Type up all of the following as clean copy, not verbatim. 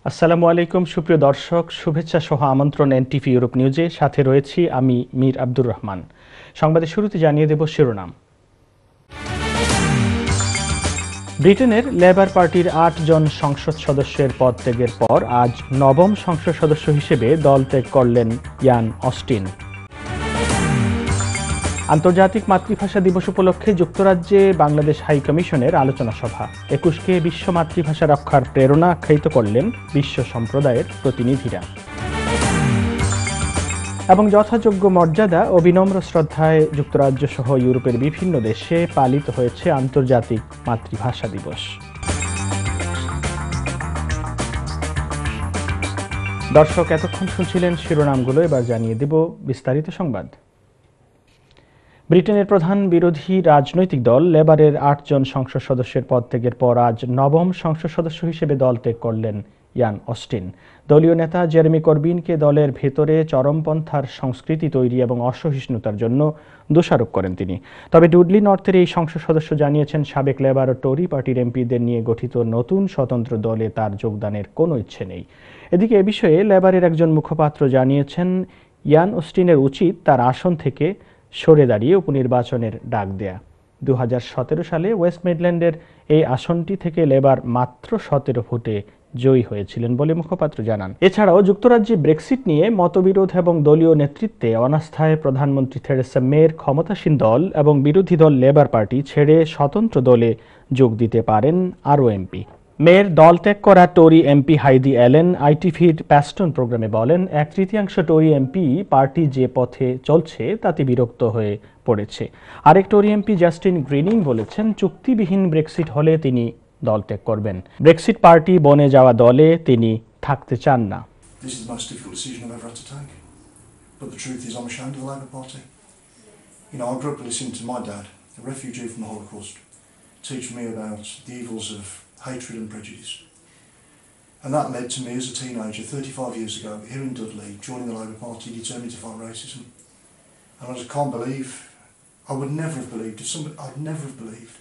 আসসালামু আলাইকুম সুপ্রিয় দর্শক, শুভেচ্ছা সহ আমন্ত্রণ এনটিভি ইউরোপ নিউজে। সাথে রয়েছি আমি মীর আব্দুর রহমান। সংবাদের শুরুতে জানিয়ে দেব শিরোনাম। ব্রিটেনের লেবার পার্টির ৮ জন সংসদ সদস্যের পদত্যাগের পর আজ নবম সংসদ সদস্য হিসেবে দল ত্যাগ করলেন ইয়ান অস্টিন। আন্তর্জাতিক মাতৃভাষা দিবস উপলক্ষে যুক্তরাজ্যে বাংলাদেশ হাই কমিশনের আলোচনা সভা। ২১কে বিশ্ব মাতৃভাষা রক্ষার প্রেরণা আখ্যায়িত করলেন বিশ্ব সম্প্রদায়ের প্রতিনিধিরা। এবং যথাযোগ্য মর্যাদা ও বিনম্র শ্রদ্ধায় যুক্তরাজ্য সহ ইউরোপের বিভিন্ন দেশে পালিত হয়েছে আন্তর্জাতিক মাতৃভাষা দিবস। দর্শক, এতক্ষণ শুনছিলেন শিরোনামগুলো, এবার জানিয়ে দেব বিস্তারিত সংবাদ। ব্রিটেনের প্রধান বিরোধী রাজনৈতিক দল লেবারের ৮ জন সংসদ সদস্যের পদত্যাগের পর আজ নবম সংসদ সদস্য হিসেবে দল ত্যাগ করলেন ইয়ান অস্টিন। দলীয় নেতা জেরেমি করবিনকে দলের ভেতরে চরমপন্থার সংস্কৃতি তৈরি এবং অসহিষ্ণুতার জন্য দোষারোপ করেন তিনি। তবে ডুডলি নর্থের এই সংসদ সদস্য জানিয়েছেন, সাবেক লেবার ও টরি পার্টির এমপিদের নিয়ে গঠিত নতুন স্বতন্ত্র দলে তার যোগদানের কোনো ইচ্ছে নেই। এদিকে এ বিষয়ে লেবারের একজন মুখপাত্র জানিয়েছেন, ইয়ান অস্টিনের উচিত তার আসন থেকে সরে দাঁড়িয়ে উপনির্বাচনের ডাক দেয়া। ২০১৭ সালে ওয়েস্ট মিডল্যান্ডের এই আসনটি থেকে লেবার মাত্র ১৭ ভোটে জয়ী হয়েছিলেন বলে মুখপাত্র জানান। এছাড়াও যুক্তরাজ্যে ব্রেক্সিট নিয়ে মতবিরোধ এবং দলীয় নেতৃত্বে অনাস্থায় প্রধানমন্ত্রী থেরেসা মের ক্ষমতাসীন দল এবং বিরোধী দল লেবার পার্টি ছেড়ে স্বতন্ত্র দলে যোগ দিতে পারেন আরও এমপি। মেয়ের দল ত্যাগ করা টরি এমপি হাইদি অ্যালেন আইটিভির প্যাস্টন প্রোগ্রামে বলেন, ১/৩ টরি এমপি পার্টি যে পথে চলছে তাতে বিরক্ত হয়ে পড়েছে। আরেক টরি এমপি জাস্টিন গ্রিনিং বলেছেন, চুক্তিবিহীন ব্রেক্সিট হলে তিনি দল ত্যাগ করবেন। ব্রেক্সিট পার্টি বনে যাওয়া দলে তিনি থাকতে চান না। Hatred and prejudice. And that led to me as a teenager 35 years ago here in Dudley joining the Labour Party, determined to fight racism. And I just can't believe, I would never have believed, I'd never have believed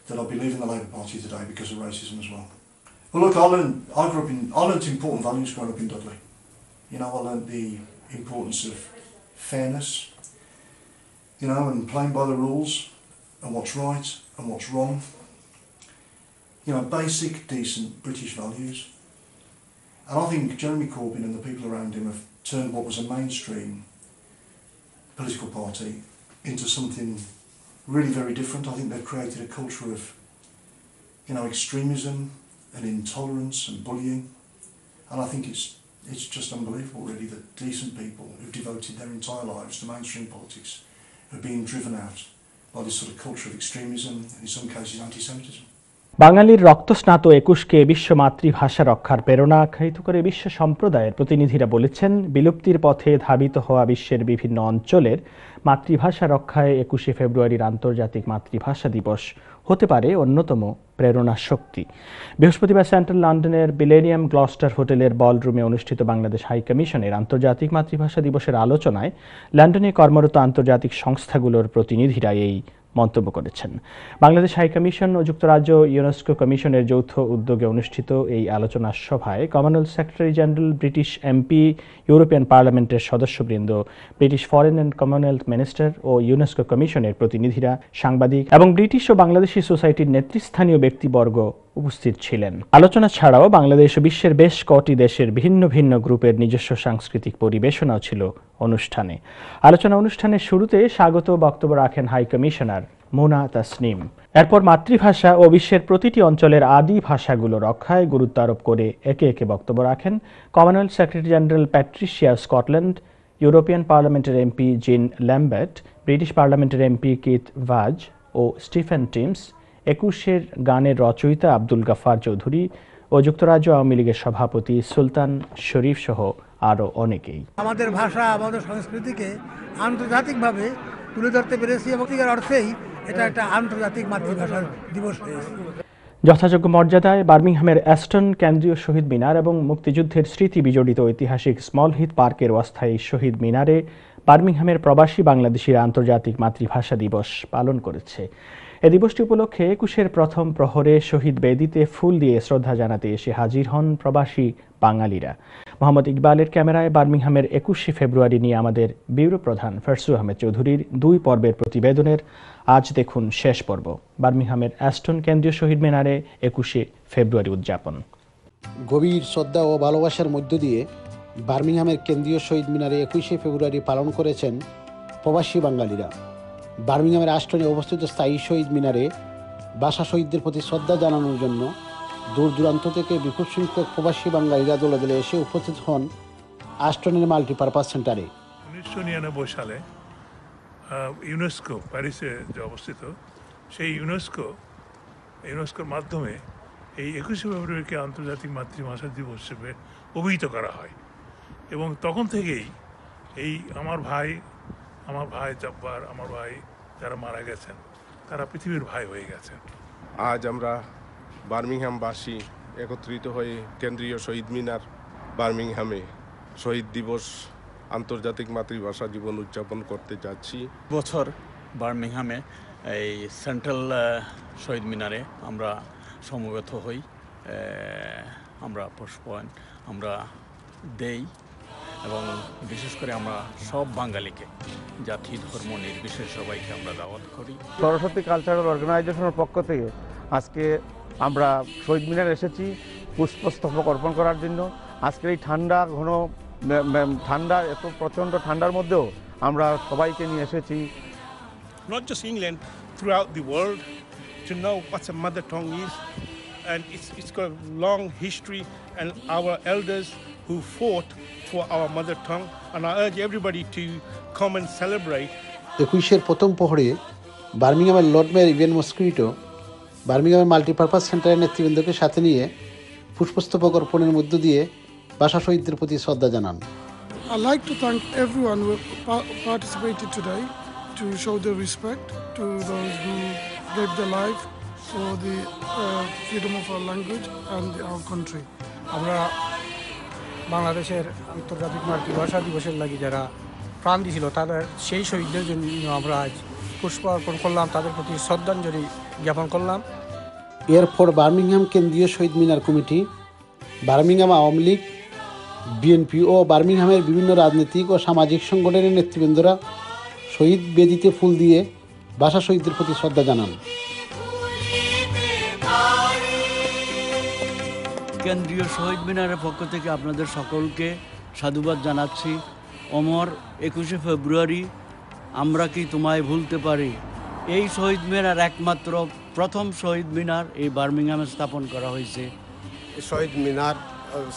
that I'd be leaving the Labour Party today because of racism as well. Well look, I learned important values growing up in Dudley. You know, I learned the importance of fairness, you know, and playing by the rules and what's right and what's wrong. You know, basic, decent British values. And I think Jeremy Corbyn and the people around him have turned what was a mainstream political party into something really very different. I think they've created a culture of, you know, extremism and intolerance and bullying. And I think it's just unbelievable really that decent people who've devoted their entire lives to mainstream politics are being driven out by this sort of culture of extremism and in some cases anti-Semitism. বাঙালির রক্তস্নাত ২১কে বিশ্ব মাতৃভাষা রক্ষার প্রেরণা আখ্যায়িত করে বিশ্ব সম্প্রদায়ের প্রতিনিধিরা বলেছেন, বিলুপ্তির পথে ধাবিত হওয়া বিশ্বের বিভিন্ন অঞ্চলের মাতৃভাষা রক্ষায় ২১শে ফেব্রুয়ারির আন্তর্জাতিক মাতৃভাষা দিবস হতে পারে অন্যতম প্রেরণা শক্তি। বৃহস্পতিবার সেন্ট্রাল লন্ডনের মিলেনিয়াম গ্লস্টার হোটেলের বলরুমে অনুষ্ঠিত বাংলাদেশ হাই কমিশনের আন্তর্জাতিক মাতৃভাষা দিবসের আলোচনায় লন্ডনে কর্মরত আন্তর্জাতিক সংস্থাগুলোর প্রতিনিধিরা এই মন্তব্য করেছেন। বাংলাদেশ হাই কমিশন ও যুক্তরাজ্য ইউনেস্কো কমিশনের যৌথ উদ্যোগে অনুষ্ঠিত এই আলোচনা সভায় Commonwealth secretary general, British MP, European পার্লামেন্টের সদস্যবৃন্দ, British foreign and Commonwealth minister ও ইউনেস্কো কমিশনের প্রতিনিধিরা, সাংবাদিক এবং ব্রিটিশ ও বাংলাদেশি সোসাইটির নেতৃস্থানীয় ব্যক্তিবর্গ উপস্থিত ছিলেন। আলোচনা ছাড়াও বাংলাদেশ ও বিশ্বের বেশ কটি দেশের ভিন্ন ভিন্ন গ্রুপের নিজস্ব সাংস্কৃতিক পরিবেশনাও ছিল অনুষ্ঠানে। আলোচনা অনুষ্ঠানের শুরুতে স্বাগত বক্তব্য রাখেন হাই কমিশনার মোনা তাসনিম। এরপর মাতৃভাষা ও বিশ্বের প্রতিটি অঞ্চলের আদি ভাষাগুলো রক্ষায় গুরুত্ব আরোপ করে একে একে বক্তব্য রাখেন Commonwealth secretary general Patricia Scotland, European পার্লামেন্টের এমপি জিন ল্যাম্বার্ট, ব্রিটিশ পার্লামেন্টের এমপি কিথ ভাজ ও স্টিফেন টিমস, ২১-এর গানের রচয়িতা আব্দুল গাফার চৌধুরী ও যুক্তরাজ্য আওয়ামী লীগের সভাপতি সুলতান শরীফ সহ আরও অনেকেই। আমাদের ভাষা, আমাদের সংস্কৃতিকে আন্তর্জাতিকভাবে তুলে ধরতে পেরেছি এবং এর অর্থেই এটা একটা আন্তর্জাতিক মাতৃভাষা দিবস হয়েছে। যথাযোগ্য মর্যাদায় বার্মিংহামের অ্যাস্টন কেন্দ্রীয় শহীদ মিনার এবং মুক্তিযুদ্ধের স্মৃতি বিজড়িত ঐতিহাসিক স্মল হিথ পার্কের অস্থায়ী শহীদ মিনারে বার্মিংহামের প্রবাসী বাংলাদেশিরা আন্তর্জাতিক মাতৃভাষা দিবস পালন করেছে। এ দিবসটি উপলক্ষে ২১-এর প্রথম প্রহরে শহীদ বেদিতে ফুল দিয়ে শ্রদ্ধা জানাতে এসে হাজির হন প্রবাসী বাঙালিরা। মোহাম্মদ ইকবালের ক্যামেরায় বার্মিংহামের ২১শে ফেব্রুয়ারি নিয়ে আমাদের ব্যুরো প্রধান ফারসু আহমেদ চৌধুরীর ২ পর্বের প্রতিবেদনের আজ দেখুন শেষ পর্ব। বার্মিংহামের অ্যাস্টন কেন্দ্রীয় শহীদ মিনারে ২১শে ফেব্রুয়ারি উদযাপন। গভীর শ্রদ্ধা ও ভালোবাসার মধ্য দিয়ে বার্মিংহামের কেন্দ্রীয় শহীদ মিনারে ২১শে ফেব্রুয়ারি পালন করেছেন প্রবাসী বাঙালিরা। বার্মিংহামের অ্যাস্টনে অবস্থিত স্থায়ী শহীদ মিনারে ভাষা শহীদদের প্রতি শ্রদ্ধা জানানোর জন্য দূর দূরান্ত থেকে বিপুল সংখ্যক প্রবাসী বাঙালিরা দলে দলে এসে উপস্থিত হন অ্যাস্টনের মাল্টিপারপাস সেন্টারে। ১৯৯৯ সালে ইউনেস্কো প্যারিসে যে অবস্থিত, সেই ইউনেস্কোর মাধ্যমে এই ২১শে ফেব্রুয়ারিকে আন্তর্জাতিক মাতৃভাষা দিবস হিসেবে অভিহিত করা হয়। এবং তখন থেকেই এই আমার ভাই জব্বার, আমার ভাই যারা মারা গেছেন তারা পৃথিবীর ভাই হয়ে গেছেন। আজ আমরা বার্মিংহামবাসী একত্রিত হয়ে কেন্দ্রীয় শহীদ মিনার বার্মিংহামে শহীদ দিবস আন্তর্জাতিক মাতৃভাষা জীবন উদযাপন করতে যাচ্ছি। বছর বার্মিংহামে এই সেন্ট্রাল শহীদ মিনারে আমরা সমবেত হই, আমরা পুষ্পায়ন আমরা দেই এবং বিশেষ করে আমরা সব বাঙালিকে জাতি ধর্ম নির্বিশেষে সবাইকে আমরা দাওয়াত করি। সরস্বতী কালচারাল অর্গানাইজেশনের পক্ষ থেকে আজকে আমরা শহীদ মিনার এসেছি পুষ্পস্তবক অর্পণ করার জন্য। আজকের এই ঠান্ডা এত প্রচণ্ড ঠান্ডার মধ্যেও আমরা সবাইকে নিয়ে এসেছি। Not just England, throughout the world, to know what a mother tongue is, and it's got a long history, and our elders who fought for our mother tongue, and I urge everybody to come and celebrate. ২১-এর প্রথম প্রহরে বার্মিংহামের lord mayor Yvonne Mosquito বার্মিংহামের multipurpose সেন্টারের নেতৃবৃন্দকে সাথে নিয়ে পুষ্পস্তবক অর্পণের মধ্য দিয়ে ভাষা শহীদদের প্রতি শ্রদ্ধা জানান। I'd like to thank everyone who participated today to show their respect to those who gave their life for the freedom of our language and our country. আমরা বাংলাদেশের আন্তর্জাতিক মাতৃভাষা দিবসের লাগি যারা প্রাণ দিয়েছিল তাদের সেই শহীদদের জন্য আমরা আজ পুষ্প অর্পণ করলাম, তাদের প্রতি শ্রদ্ধাঞ্জলি জ্ঞাপন করলাম। এরপর বার্মিংহাম কেন্দ্রীয় শহীদ মিনার কমিটি, বার্মিংহাম আওয়ামী লীগ, বিএনপি ও বার্মিংহামের বিভিন্ন রাজনৈতিক ও সামাজিক সংগঠনের নেতৃবৃন্দরা শহীদ বেদিতে ফুল দিয়ে ভাষা শহীদদের প্রতি শ্রদ্ধা জানান। কেন্দ্রীয় শহীদ মিনারের পক্ষ থেকে আপনাদের সকলকে সাধুবাদ জানাচ্ছি। অমর ২১শে ফেব্রুয়ারি, আমরা কি তোমায় ভুলতে পারি। এই শহীদ মিনার একমাত্র প্রথম শহীদ মিনার এই বার্মিংহামে স্থাপন করা হয়েছে। শহীদ মিনার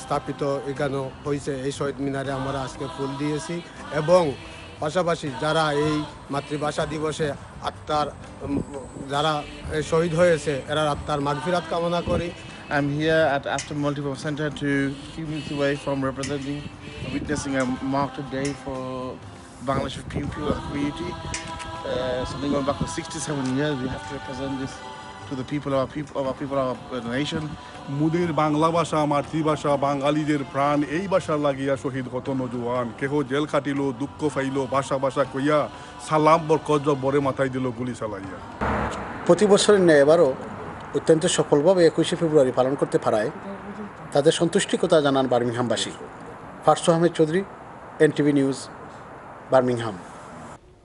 স্থাপিত এখানে হয়েছে, এই শহীদ মিনারে আমরা আজকে ফুল দিয়েছি এবং পাশাপাশি যারা এই মাতৃভাষা দিবসে যারা শহীদ হয়েছে এরা আত্মার মাগফিরাত কামনা করি। I'm here at Aston Multipurpose Center to few minutes away from witnessing a marked day for Bangladesh community. Something going back for 67 years. We have to represent this to the people of our nation. মুদের Bangla ভাষা মাতৃভাষা বাঙালিদের প্রাণ, এই ভাষা লাগিয়া শহীদ কত নজওয়ান, কেহ jail খাটিল দুঃখ ফাইল ভাষা ভাষা কইয়া, সালাম বরকত বরে মাথায় দিল গুলি চালাইয়া। প্রতি বছরের ন্যায় এবারও অত্যন্ত সফলভাবে ২১শে ফেব্রুয়ারি পালন করতে পারায় তাদের সন্তুষ্টিকতা জানান বার্মিংহামবাসী। Farsu Ahmed Chowdhury, NTV news, Birmingham.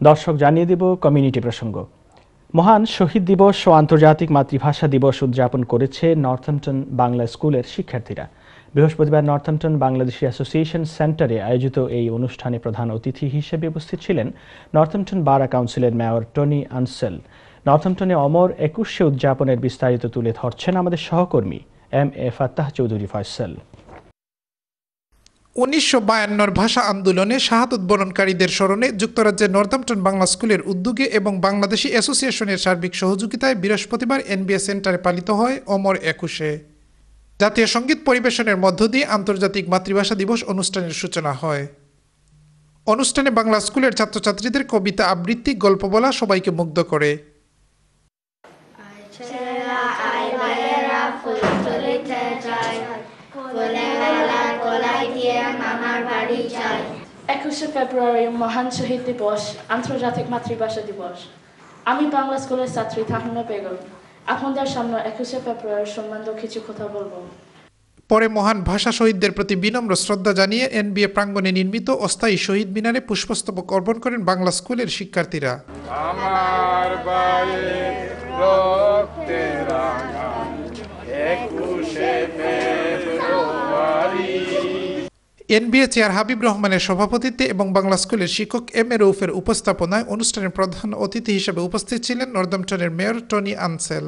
দর্শক, জানিয়ে দেব কমিউনিটি প্রসঙ্গ। মহান শহীদ দিবস ও আন্তর্জাতিক মাতৃভাষা দিবস উদযাপন করেছে নর্থহ্যাম্পটন বাংলা স্কুলের শিক্ষার্থীরা। বৃহস্পতিবার নর্থহ্যাম্পটন বাংলাদেশি অ্যাসোসিয়েশন সেন্টারে আয়োজিত এই অনুষ্ঠানে প্রধান অতিথি হিসেবে উপস্থিত ছিলেন নর্থহ্যাম্পটন বারা কাউন্সিলের মেয়র টনি আনসেল। নর্থহ্যাম্পটনে অমর ২১শে উদযাপনের বিস্তারিত তুলে ধরছেন আমাদের সহকর্মী এম.এ. ফাত্তাহ চৌধুরী ফয়সাল। ১৯৫২ ভাষা আন্দোলনে শাহাদত বরণকারীদের স্মরণে যুক্তরাজ্যের নর্থহ্যাম্পটন বাংলা স্কুলের উদ্যোগে এবং বাংলাদেশি অ্যাসোসিয়েশনের সার্বিক সহযোগিতায় বৃহস্পতিবার এনবিএ সেন্টারে পালিত হয় অমর ২১শে। জাতীয় সঙ্গীত পরিবেশনের মধ্য দিয়ে আন্তর্জাতিক মাতৃভাষা দিবস অনুষ্ঠানের সূচনা হয়। অনুষ্ঠানে বাংলা স্কুলের ছাত্রছাত্রীদের কবিতা আবৃত্তি, গল্প বলা সবাইকে মুগ্ধ করে। 21শে ফেব্রুয়ারি মহান শহীদ দিবস, আন্তর্জাতিক মাতৃভাষা দিবস। আমি বাংলা স্কুলের ছাত্রী তাহমিনা বেগম। আপনাদের সামনে 21শে ফেব্রুয়ারি সম্বন্ধে কিছু কথা বলবো। পরে মহান ভাষা শহীদদের প্রতি বিনম্র শ্রদ্ধা জানিয়ে এনবিএ প্রাঙ্গণে নির্মিত অস্থায়ী শহীদ মিনারে পুষ্পস্তবক অর্পণ করেন বাংলা স্কুলের শিক্ষার্থীরা। আমার বাড়ির রক্তে রাঙা 21শে ফেব্রুয়ারি। এনবিএ চেয়ার হাবিব রহমানের সভাপতিত্বে এবং বাংলা স্কুলের শিক্ষক এম এ রৌফের উপস্থাপনায় অনুষ্ঠানের প্রধান অতিথি হিসেবে উপস্থিত ছিলেন নর্দাম্পটনের mayor Tony Ansell.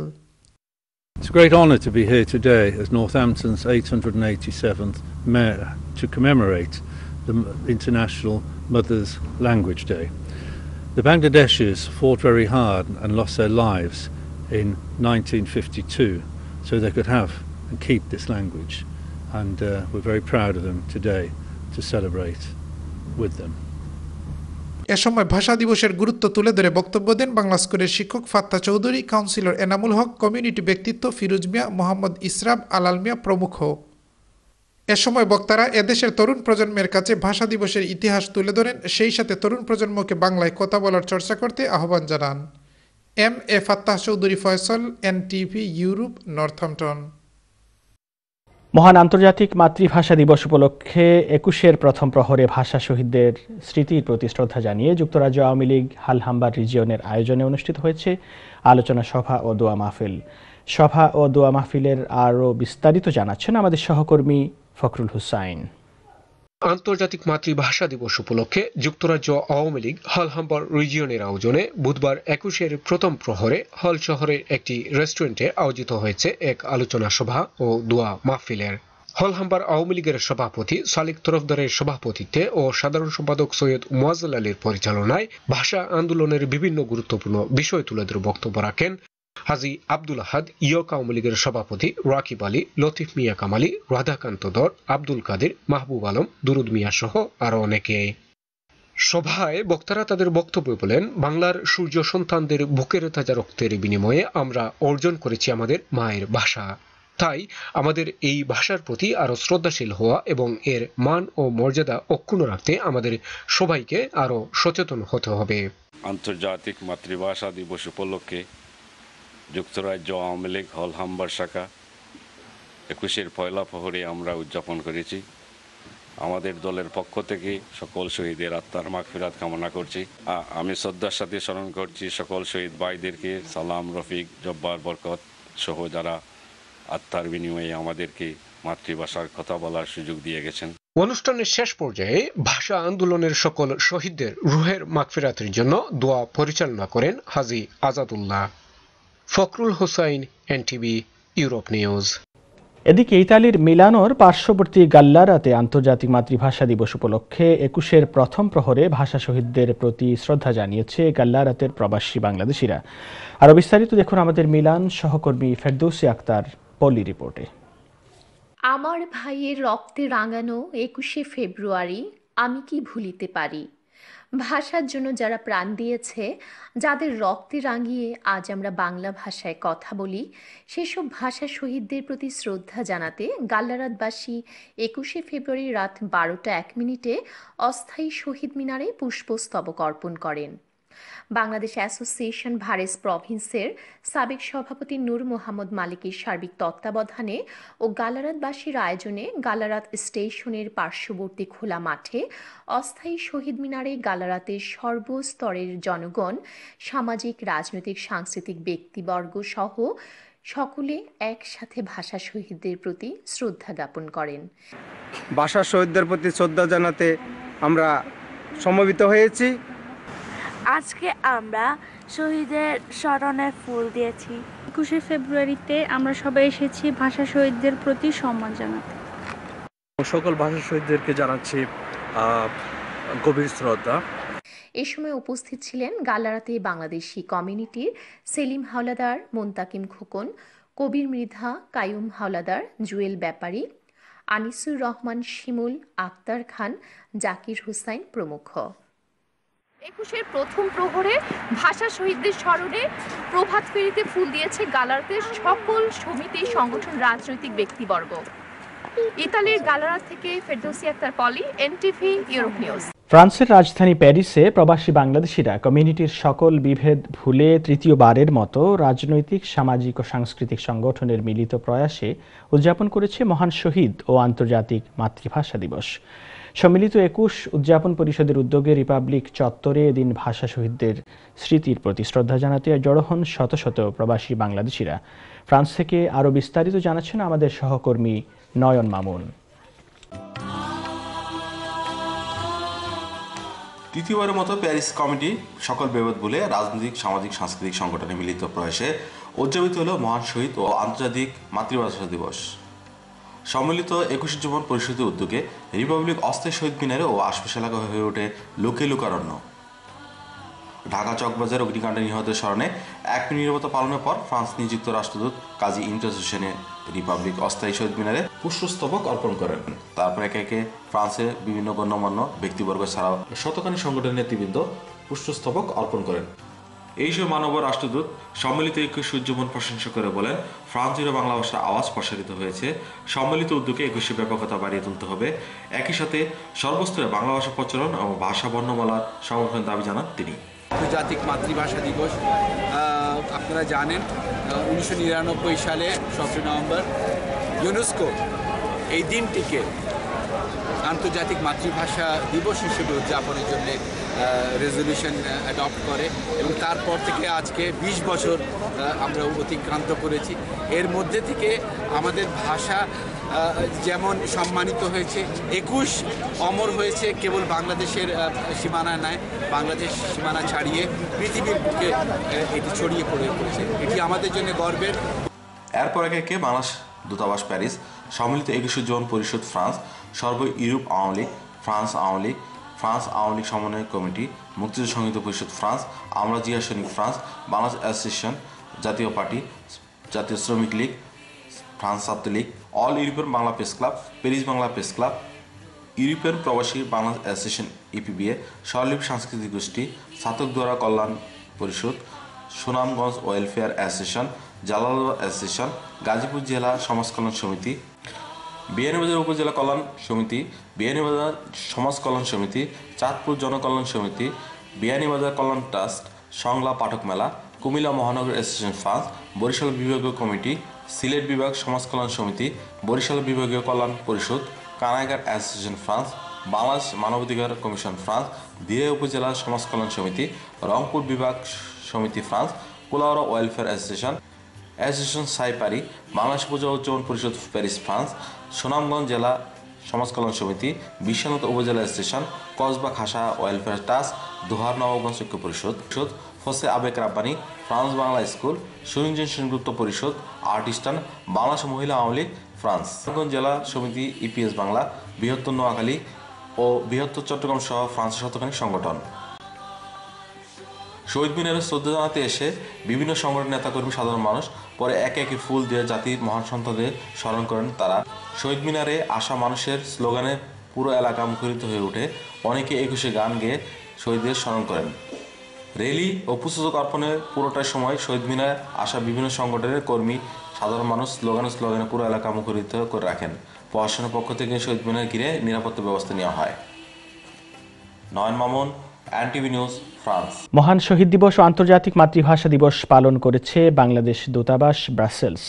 It's a great honour to be here today as Northampton's 887th Mayor to commemorate the International Mother's Language Day. The Bangladeshis fought very hard and lost their lives in 1952 so they could have and keep this language, and we're very proud of them today to celebrate with them. এ সময় ভাষা দিবসের গুরুত্ব তুলে ধরে বক্তব্য দেন বাংলা স্কুলের শিক্ষক ফাত্তা Chowdhury, councillor Enamul Haque, community ব্যক্তিত্ব ফিরোজ মিয়া, মোহাম্মদ ইসরাব, আলাল মিয়া প্রমুখ। এ সময় বক্তারা এদেশের তরুণ প্রজন্মের কাছে ভাষা দিবসের ইতিহাস তুলে ধরেন, সেই সাথে তরুণ প্রজন্মকে বাংলায় কথা বলার চর্চা করতে আহ্বান জানান। M A Fattah Chowdhury Faisal, NTV Europe, Northampton. মহান আন্তর্জাতিক মাতৃভাষা দিবস উপলক্ষে 21-এর প্রথম প্রহরে ভাষা শহীদদের স্মৃতির প্রতি শ্রদ্ধা জানিয়ে যুক্তরাজ্য আওয়ামী লীগ হালহাম্বার রিজিয়নের আয়োজনে অনুষ্ঠিত হয়েছে আলোচনা সভা ও দোয়া মাহফিল। সভা ও দোয়া মাহফিলের আরও বিস্তারিত জানাচ্ছেন আমাদের সহকর্মী ফখরুল হুসাইন। আন্তর্জাতিক মাতৃভাষা দিবস উপলক্ষে যুক্তরাজ্য আওয়ামী লীগ হালহাম্বার রিজিয়নের আয়োজনে বুধবার 21-এর প্রথম প্রহরে হল শহরের একটি রেস্টুরেন্টে আয়োজিত হয়েছে এক আলোচনা সভা ও দোয়া মাহফিলের। হলহাম্বার আওয়ামী লীগের সভাপতি সালিক তরফদারের সভাপতিত্বে ও সাধারণ সম্পাদক সৈয়দ মুয়াজ্জল আলীর পরিচালনায় ভাষা আন্দোলনের বিভিন্ন গুরুত্বপূর্ণ বিষয় তুলে ধরে বক্তব্য রাখেন হাজী আব্দুল আহাদ, ইয়ক আওয়ামী লীগের সভাপতি রাকিব আলী, লতিফ মিয়া কামালি, রাধাকান্ত দর, আব্দুল কাদের, মাহবুব আলম, দুরুদ মিয়া সহ আরো অনেকে। সভায় বক্তারা তাদের বক্তব্য বলেন, বাংলার সূর্য সন্তানদের বুকের তাজা রক্তের বিনিময়ে আমরা অর্জন করেছি আমাদের মায়ের ভাষা। তাই আমাদের এই ভাষার প্রতি আরো শ্রদ্ধাশীল হওয়া এবং এর মান ও মর্যাদা অক্ষুণ্ণ রাখতে আমাদের সবাইকে আরো সচেতন হতে হবে। আন্তর্জাতিক মাতৃভাষা দিবস উপলক্ষে যুক্তরাজ্য আওয়ামী লীগ হলহাম্বার শাখা 21-এর পয়লা প্রহরে আমরা উদযাপন করেছি। আমাদের দলের পক্ষ থেকে সকল শহীদের আত্মার মাগফিরাত কামনা করছি। আমি শ্রদ্ধার সাথে স্মরণ করছি সকল শহীদ ভাইদেরকে, সালাম, রফিক, জব্বার, বরকত সহ যারা আত্মার বিনিময়ে আমাদেরকে মাতৃভাষার কথা বলার সুযোগ দিয়ে গেছেন। অনুষ্ঠানের শেষ পর্যায়ে ভাষা আন্দোলনের সকল শহীদদের রুহের মাগফিরাতের জন্য দোয়া পরিচালনা করেন হাজী আজাদুল্লাহ। Fakhrul Hossain, NTV Europe news. এদিকে ইতালির মিলানোর পার্শ্ববর্তী গাল্লারাতে আন্তর্জাতিক মাতৃভাষা দিবস উপলক্ষে 21-এর প্রথম প্রহরে ভাষা শহীদদের প্রতি শ্রদ্ধা জানিয়েছে গাল্লারাতের প্রবাসী বাংলাদেশিরা। আরো বিস্তারিত দেখুন আমাদের মিলান সহকর্মী ফেরদৌসী আক্তার পলি রিপোর্টে। আমার ভাইয়ের রক্তে রাঙানো 21শে ফেব্রুয়ারি আমি কি ভুলিতে পারি। ভাষার জন্য যারা প্রাণ দিয়েছে, যাদের রক্তে রাঙিয়ে আজ আমরা বাংলা ভাষায় কথা বলি, সেসব ভাষা শহীদদের প্রতি শ্রদ্ধা জানাতে গাল্লারাতবাসী 21শে ফেব্রুয়ারি রাত 12:01 অস্থায়ী শহীদ মিনারে পুষ্পস্তবক অর্পণ করেন। বাংলাদেশ অ্যাসোসিয়েশন ভারেস প্রভিন্সের সাবেক সভাপতি নূর মোহাম্মদ মালিকের সার্বিক তত্ত্বাবধানে ও গাল্লারাতবাসীর আয়োজনে গাল্লারাত স্টেশনের পার্শ্ববর্তী খোলা মাঠে অস্থায়ী শহীদ মিনারে গাল্লারাতের সর্বস্তরের জনগণ, সামাজিক, রাজনৈতিক, সাংস্কৃতিক ব্যক্তিবর্গ সহ সকলে একসাথে ভাষা শহীদদের প্রতি শ্রদ্ধা জ্ঞাপন করেন। ভাষা শহীদদের প্রতি শ্রদ্ধা জানাতে আমরা সমবেত হয়েছি। আজকে আমরা শহীদের স্মরণে ফুল দিয়েছি। 21শে ফেব্রুয়ারিতে আমরা সবাই এসেছি ভাষা শহীদদের প্রতি সম্মান জানাতে। সকল ভাষা শহীদদেরকে জানাচ্ছি গভীর শ্রদ্ধা। এ সময় উপস্থিত ছিলেন গাল্লারাতে বাংলাদেশি কমিউনিটির সেলিম হাওলাদার, মুন্তাকিম খোকন, কবির মৃধা, কায়ুম হাওলাদার, জুয়েল ব্যাপারী, আনিসুর রহমান শিমুল, আক্তার খান, জাকির হুসাইন প্রমুখ। 21-এর প্রথম প্রহরে ভাষা শহীদদের স্মরণে প্রভাত ফেরিতে ফুল দিয়েছে গাল্লারাতের সকল সমিতি, সংগঠন, রাজনৈতিক ব্যক্তিবর্গ। ইতালির গাল্লারাত থেকে ফেরদৌসী আক্তার পলি, এনটিভি ইউরোপ নিউজ। ফ্রান্সের রাজধানী প্যারিসে প্রবাসী বাংলাদেশিরা কমিউনিটির সকল বিভেদ ভুলে তৃতীয়বারের মতো রাজনৈতিক, সামাজিক ও সাংস্কৃতিক সংগঠনের মিলিত প্রয়াসে উদযাপন করেছে মহান শহীদ ও আন্তর্জাতিক মাতৃভাষা দিবস। সম্মিলিত ২১ উদযাপন পরিষদের উদ্যোগে রিপাবলিক চত্বরে এদিন ভাষা শহীদদের স্মৃতির প্রতি শ্রদ্ধা জানাতে জড়ো হন শত শত প্রবাসী বাংলাদেশিরা। ফ্রান্স থেকে আরও বিস্তারিত জানাচ্ছেন আমাদের সহকর্মী নয়ন মামুন। তৃতীয়বারের মতো প্যারিস কমিটি সকল বিভেদ ভুলে রাজনৈতিক, সামাজিক, সাংস্কৃতিক সংগঠনের মিলিত প্রয়াসে উদযাপিত হল মহান শহীদ ও আন্তর্জাতিক মাতৃভাষা দিবস। সম্মিলিত ২১ উদযাপন পরিষদের উদ্যোগে রিপাবলিক অস্থায়ী শহীদ মিনারে ও আশপাশ এলাকা হয়ে ওঠে লোকে লোকারণ্য। ঢাকা চকবাজার অগ্নিকাণ্ডে নিহতদের স্মরণে ১ মিনিট নীরবতা পালনের পর ফ্রান্স নিযুক্ত রাষ্ট্রদূত কাজী ইমতিয়াজ হোসেনে রিপাবলিক অস্থায়ী শহীদ মিনারে পুষ্পস্তবক অর্পণ করেন। তারপর একে একে ফ্রান্সের বিভিন্ন গণ্যমান্য ব্যক্তিবর্গ ছাড়াও শতখানি সংগঠনের নেতৃবৃন্দ পুষ্পস্তবক অর্পণ করেন। এই সময় মাননীয় রাষ্ট্রদূত সম্মিলিত ২১ উদযাপন প্রশংসা করে বলেন, ফ্রান্স জুড়ে বাংলা ভাষার আওয়াজ প্রসারিত হয়েছে। সম্মিলিত উদ্যোগে ২১ ব্যাপকতা বাড়িয়ে তুলতে হবে। একই সাথে সর্বস্তরে বাংলা ভাষা প্রচলন এবং ভাষা বর্ণমালার সংরক্ষণের দাবি জানান তিনি। আন্তর্জাতিক মাতৃভাষা দিবস আপনারা জানেন 1999 সালে 17 নভেম্বর ইউনেস্কো এই দিনটিকে আন্তর্জাতিক মাতৃভাষা দিবস হিসেবে উদযাপনের জন্য রেজলিউশন অ্যাডপ্ট করে এবং তারপর থেকে আজকে 20 বছর আমরা অতিক্রান্ত করেছি। এর মধ্যে থেকে আমাদের ভাষা যেমন সম্মানিত হয়েছে, 21 অমর হয়েছে কেবল বাংলাদেশের সীমানা নয়, বাংলাদেশ সীমানা ছাড়িয়ে পৃথিবীর বুকে এটি ছড়িয়ে পড়েছে। এটি আমাদের জন্য গর্বের। এরপর একে একে বাংলাদেশ দূতাবাস প্যারিস, সম্মিলিত ২১ উদযাপন পরিষদ ফ্রান্স, সর্ব Europe Awami League, France Awami League, France Awami League সমন্বয় কমিটি, মুক্তিযুদ্ধ সংগীত পরিষদ ফ্রান্স, আমরা জিয়া সৈনিক ফ্রান্স, বাংলাদেশ অ্যাসোসিয়েশন, জাতীয় পার্টি, জাতীয় শ্রমিক League, France Chhatra League, all European Bangla press club, Paris Bangla press club, European প্রবাসী বাংলা অ্যাসোসিয়েশন ইপিবিএ, স্বরলিপি সাংস্কৃতিক গোষ্ঠী, ছাত্রক দ্বারা কল্যাণ পরিষদ, Sunamganj welfare association, Jalalabad association, Gazipur জেলা সমাজ কল্যাণ সমিতি, বিয়ানীবাজার উপজেলা কল্যাণ সমিতি, বিয়ানীবাজার সমাজ কল্যাণ সমিতি, চাঁদপুর জনকল্যাণ সমিতি, বিয়ানীবাজার কল্যাণ ট্রাস্ট, সংলা পাঠক মেলা, কুমিল্লা মহানগর অ্যাসোসিয়েশন ফ্রান্স, বরিশাল বিভাগীয় কমিটি, সিলেট বিভাগ সমাজ কল্যাণ সমিতি, বরিশাল বিভাগীয় কল্যাণ পরিষদ, কানাইঘাট অ্যাসোসিয়েশন ফ্রান্স, বাংলাদেশ মানবাধিকার কমিশন ফ্রান্স, দিয়া উপজেলা সমাজ কল্যাণ সমিতি, রংপুর বিভাগ সমিতি France, Kulaura welfare association, association সাইপারি, বাংলাদেশ পূজা উদযাপন পরিষদ প্যারিস ফ্রান্স, সুনামগঞ্জ জেলা সমাজ কল্যাণ সমিতি, বিশ্বনাথ উপজেলা অ্যাসোসিয়েশন, কসবা খাসা ওয়েলফেয়ার ট্রাস্ট, দোহার নবাবগঞ্জ ঐক্য পরিষদ, ফসে আবেক রাব্বানি, ফ্রান্স বাংলা স্কুল, সুরঞ্জন সেনগুপ্ত পরিষদ, আর্টিস্টান, বাংলাদেশ মহিলা আওয়ামী লীগ ফ্রান্স, জেলা সমিতি ইপিএস বাংলা, বৃহত্তর নোয়াখালী ও বৃহত্তর চট্টগ্রাম সহ ফ্রান্সের শতখানি সংগঠন। শহীদ মিনারে শ্রদ্ধা জানাতে এসে বিভিন্ন সংগঠনের নেতাকর্মী, সাধারণ মানুষ পরে একে একে ফুল দিয়ে জাতির মহান সন্তানদের স্মরণ করেন তারা। শহীদ মিনারে আসা মানুষের স্লোগানে পুরো এলাকা মুখরিত হয়ে ওঠে। অনেকে ২১ গান গেয়ে শহীদদের স্মরণ করেন। র্যালি ও পুষ্পস্তবক অর্পণের পুরোটাই সময় শহীদ মিনারে আসা বিভিন্ন সংগঠনের কর্মী, সাধারণ মানুষ স্লোগানে পুরো এলাকা মুখরিত করে রাখেন। প্রশাসনের পক্ষ থেকে শহীদ মিনার ঘিরে নিরাপত্তা ব্যবস্থা নেওয়া হয়। নয়ন মামুন, এনটিভি নিউজ, ফ্রান্স। মহান শহীদ দিবস ও আন্তর্জাতিক মাতৃভাষা দিবস পালন করেছে বাংলাদেশ দূতাবাস ব্রাসেলস।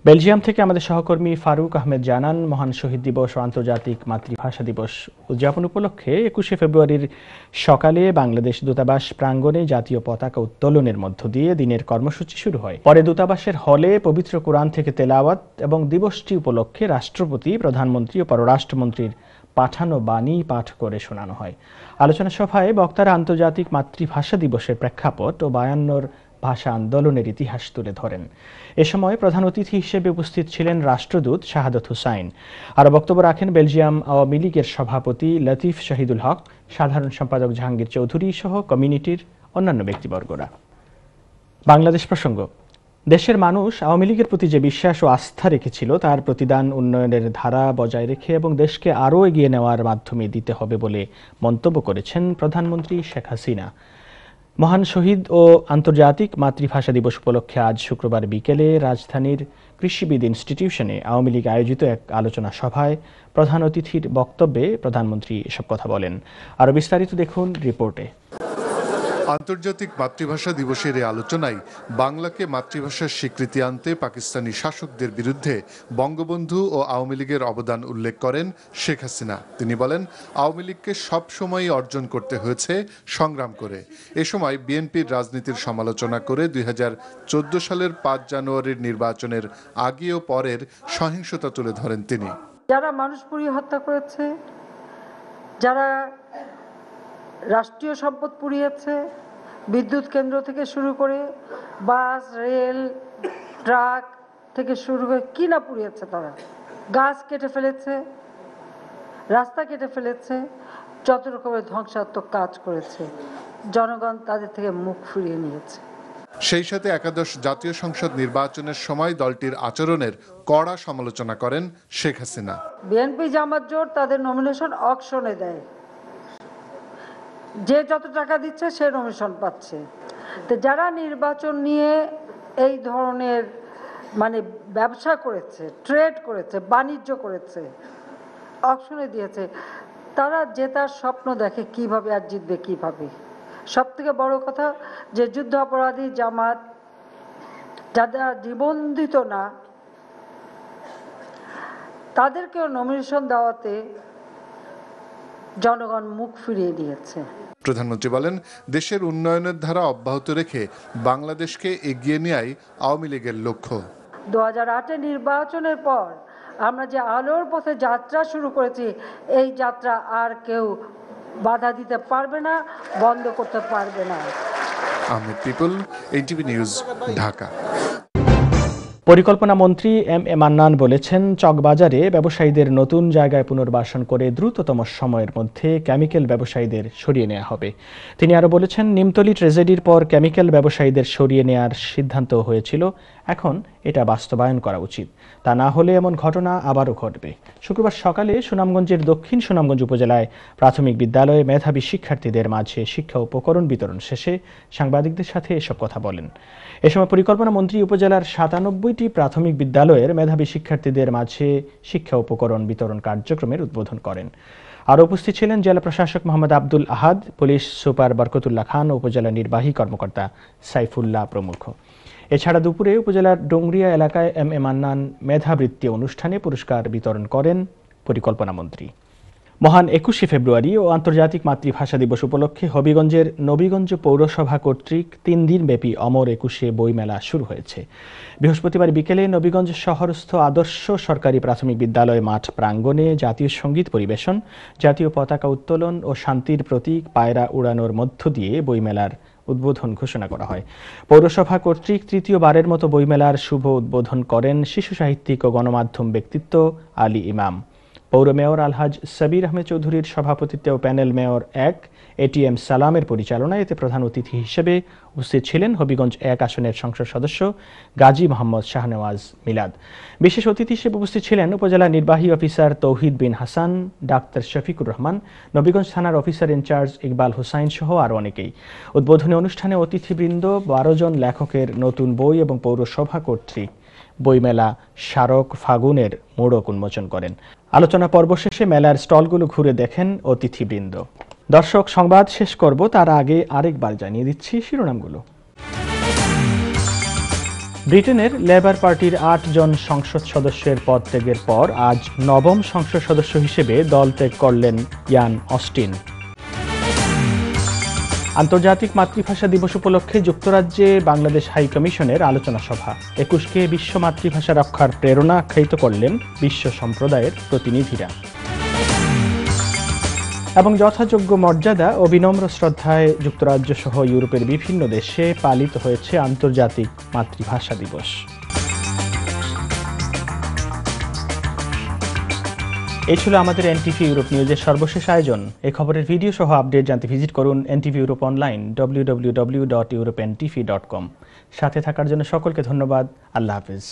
বেলজিয়াম থেকে আমাদের সহকর্মী ফারুক আহমেদ জানান, মহান শহীদ দিবস ও আন্তর্জাতিক মাতৃভাষা দিবস উদযাপন উপলক্ষে ২১ ফেব্রুয়ারির সকালে বাংলাদেশ দূতাবাস প্রাঙ্গণে জাতীয় পতাকা উত্তোলনের মধ্য দিয়ে দিনের কর্মসূচি শুরু হয়। পরে দূতাবাসের হলে পবিত্র কোরআন থেকে তেলাওয়াত এবং দিবসটি উপলক্ষে রাষ্ট্রপতি, প্রধানমন্ত্রী ও পররাষ্ট্রমন্ত্রীর পাঠানো বাণী পাঠ করে শোনানো হয়। আলোচনা সভায় বক্তারা আন্তর্জাতিক মাতৃভাষা দিবসের প্রেক্ষাপট ও ৫২ ভাষা আন্দোলনের ইতিহাস তুলে ধরেন। এ সময় প্রধান অতিথি হিসেবে উপস্থিত ছিলেন রাষ্ট্রদূত শাহাদত হুসাইন। আরও বক্তব্য রাখেন বেলজিয়াম আওয়ামী লীগের সভাপতি লতিফ শহীদুল হক, সাধারণ সম্পাদক জাহাঙ্গীর চৌধুরী সহ কমিউনিটির অন্যান্য ব্যক্তিবর্গরা। বাংলাদেশ প্রসঙ্গ। দেশের মানুষ আওয়ামী লীগের প্রতি যে বিশ্বাস ও আস্থা রেখেছিল তার প্রতিদান উন্নয়নের ধারা বজায় রেখে এবং দেশকে আরও এগিয়ে নেওয়ার মাধ্যমে দিতে হবে বলে মন্তব্য করেছেন প্রধানমন্ত্রী শেখ হাসিনা। মহান শহীদ ও আন্তর্জাতিক মাতৃভাষা দিবস উপলক্ষে আজ শুক্রবার বিকেলে রাজধানীর কৃষিবিদ ইনস্টিটিউশনে আওয়ামী লীগ আয়োজিত এক আলোচনা সভায় প্রধান অতিথির বক্তব্যে প্রধানমন্ত্রী এসব কথা বলেন। আরও বিস্তারিত দেখুন রিপোর্টে। আন্তর্জাতিক মাতৃভাষা দিবসের এই আলোচনায় বাংলাকে মাতৃভাষার স্বীকৃতি আনতে পাকিস্তানি শাসকদের বিরুদ্ধে বঙ্গবন্ধু ও আওয়ামী লীগের অবদান উল্লেখ করেন শেখ হাসিনা। তিনি বলেন, আওয়ামী লীগকে সবসময়ই অর্জন করতে হয়েছে সংগ্রাম করে। এ সময় বিএনপির রাজনীতির সমালোচনা করে 2014 সালের 5 জানুয়ারির নির্বাচনের আগে ও পরের সহিংসতা তুলে ধরেন তিনি। যারা মানুষ পুড়িয়ে হত্যা করেছে, যারা রাষ্ট্রীয় সম্পদ পুড়িয়েছে, বিদ্যুৎ কেন্দ্র থেকে শুরু করে বাস, রেল, ট্রাক থেকে শুরু করে কি না পুড়িয়েছে, তারা গাছ কেটে ফেলেছে, রাস্তা কেটে ফেলেছে, যত রকমের ধ্বংসাত্মক কাজ করেছে, জনগণ তাদের থেকে মুখ ফিরিয়ে নিয়েছে। সেই সাথে একাদশ জাতীয় সংসদ নির্বাচনের সময় দলটির আচরণের কড়া সমালোচনা করেন শেখ হাসিনা। বিএনপি জামাত জোট তাদের নমিনেশন অকশনে দেয়, যে যত টাকা দিচ্ছে সে নমিনেশন পাচ্ছে। তো যারা নির্বাচন নিয়ে এই ধরনের ব্যবসা করেছে, ট্রেড করেছে, বাণিজ্য করেছে, অকশনে দিয়েছে, তারা জেতার স্বপ্ন দেখে কিভাবে আর জিতবে কিভাবে। সব থেকে বড় কথা যে যুদ্ধ অপরাধী জামাত, যারা নিবন্ধিত না, তাদেরকেও নমিনেশন দেওয়াতে জনগণ মুখ ফিরিয়ে দিয়েছে। প্রধানমন্ত্রী বলেন, দেশের উন্নয়নের ধারা অব্যাহত রেখে বাংলাদেশকে এগিয়ে নেয়াই আওয়ামী লীগের লক্ষ্য। 2008 নির্বাচনের পর আমরা যে আলোর পথে যাত্রা শুরু করেছি, এই যাত্রা আর কেউ বাধা দিতে পারবে না, বন্ধ করতে পারবে না। Ahmed people, NTV news, Dhaka. পরিকল্পনা মন্ত্রী এম এ মান্নান বলেছেন, চকবাজারে ব্যবসায়ীদের নতুন জায়গায় পুনর্বাসন করে দ্রুততম সময়ের মধ্যে কেমিক্যাল ব্যবসায়ীদের সরিয়ে নেওয়া হবে। তিনি আরও বলেছেন, নিমতলী ট্রেজেডির পর কেমিক্যাল ব্যবসায়ীদের সরিয়ে নেওয়ার সিদ্ধান্ত হয়েছিল, এখন এটা বাস্তবায়ন করা উচিত। তা না হলে এমন ঘটনা আবারও ঘটবে। শুক্রবার সকালে সুনামগঞ্জের দক্ষিণ সুনামগঞ্জ উপজেলায় প্রাথমিক বিদ্যালয়ে মেধাবী শিক্ষার্থীদের মাঝে শিক্ষা উপকরণ বিতরণ শেষে সাংবাদিকদের সাথে এসব কথা বলেন। এ সময় পরিকল্পনা মন্ত্রী উপজেলার 97টি প্রাথমিক বিদ্যালয়ের মেধাবী শিক্ষার্থীদের মাঝে শিক্ষা উপকরণ বিতরণ কার্যক্রমের উদ্বোধন করেন। আরও উপস্থিত ছিলেন জেলা প্রশাসক মোহাম্মদ আব্দুল আহাদ, পুলিশ সুপার বরকতুল্লাহ খান, উপজেলা নির্বাহী কর্মকর্তা সাইফুল্লাহ প্রমুখ। এছাড়া দুপুরে উপজেলার ডোংরিয়া এলাকায় এম এ মান্নান মেধাবৃত্তি অনুষ্ঠানে পুরস্কার বিতরণ করেন পরিকল্পনা মন্ত্রী। মহান 21শে ফেব্রুয়ারি ও আন্তর্জাতিক মাতৃভাষা দিবস উপলক্ষে হবিগঞ্জের নবীগঞ্জ পৌরসভা কর্তৃক 3 দিনব্যাপী অমর 21শে বইমেলা শুরু হয়েছে। বৃহস্পতিবার বিকেলে নবীগঞ্জ শহরস্থ আদর্শ সরকারি প্রাথমিক বিদ্যালয় মাঠ প্রাঙ্গণে জাতীয় সঙ্গীত পরিবেশন, জাতীয় পতাকা উত্তোলন ও শান্তির প্রতীক পায়রা উড়ানোর মধ্য দিয়ে বইমেলার উদ্বোধন ঘোষণা করা হয়। পৌরসভা কর্তৃক তৃতীয়বারের মতো বইমেলার শুভ উদ্বোধন করেন শিশু সাহিত্যিক ও গণমাধ্যম ব্যক্তিত্ব আলী ইমাম। পৌর মেয়র আলহাজ সাবির আহমেদ চৌধুরীর সভাপতিত্বে ও প্যানেল মেয়র 1 এটিএম সালামের পরিচালনায় এতে প্রধান অতিথি হিসেবে উপস্থিত ছিলেন হবিগঞ্জ 1 আসনের সংসদ সদস্য গাজী মোহাম্মদ শাহনেওয়াজ মিলাদ। বিশেষ অতিথি হিসেবে উপস্থিত ছিলেন উপজেলা নির্বাহী অফিসার তৌহিদ বিন হাসান, ডাক্তার শফিকুর রহমান, নবীগঞ্জ থানার অফিসার ইনচার্জ ইকবাল হুসাইন সহ আরও অনেকেই। উদ্বোধনী অনুষ্ঠানে অতিথিবৃন্দ 12 জন লেখকের নতুন বই এবং পৌরসভা কর্তৃক বইমেলা স্মারক ফাগুনের মোড়ক উন্মোচন করেন। আলোচনা পর্ব শেষে মেলার স্টলগুলো ঘুরে দেখেন অতিথিবৃন্দ। দর্শক, সংবাদ শেষ করব তার আগে আরেকবার জানিয়ে দিচ্ছি শিরোনামগুলো। ব্রিটেনের লেবার পার্টির 8 জন সংসদ সদস্যের পদত্যাগের পর আজ 9ম সংসদ সদস্য হিসেবে দল ত্যাগ করলেন ইয়ান অস্টিন। আন্তর্জাতিক মাতৃভাষা দিবস উপলক্ষে যুক্তরাজ্যে বাংলাদেশ হাই কমিশনের আলোচনা সভা। 21কে বিশ্ব মাতৃভাষা রক্ষার প্রেরণা আখ্যায়িত করলেন বিশ্ব সম্প্রদায়ের প্রতিনিধিরা। এবং যথাযোগ্য মর্যাদা ও বিনম্র শ্রদ্ধায় যুক্তরাজ্য সহ ইউরোপের বিভিন্ন দেশে পালিত হয়েছে আন্তর্জাতিক মাতৃভাষা দিবস। এই ছিল আমাদের এনটিভি ইউরোপ নিউজের সর্বশেষ আয়োজন। এই খবরের ভিডিও সহ আপডেট জানতে ভিজিট করুন এনটিভি ইউরোপ অনলাইন www.europntv.com। সাথে থাকার জন্য সকলকে ধন্যবাদ। আল্লাহ হাফেজ।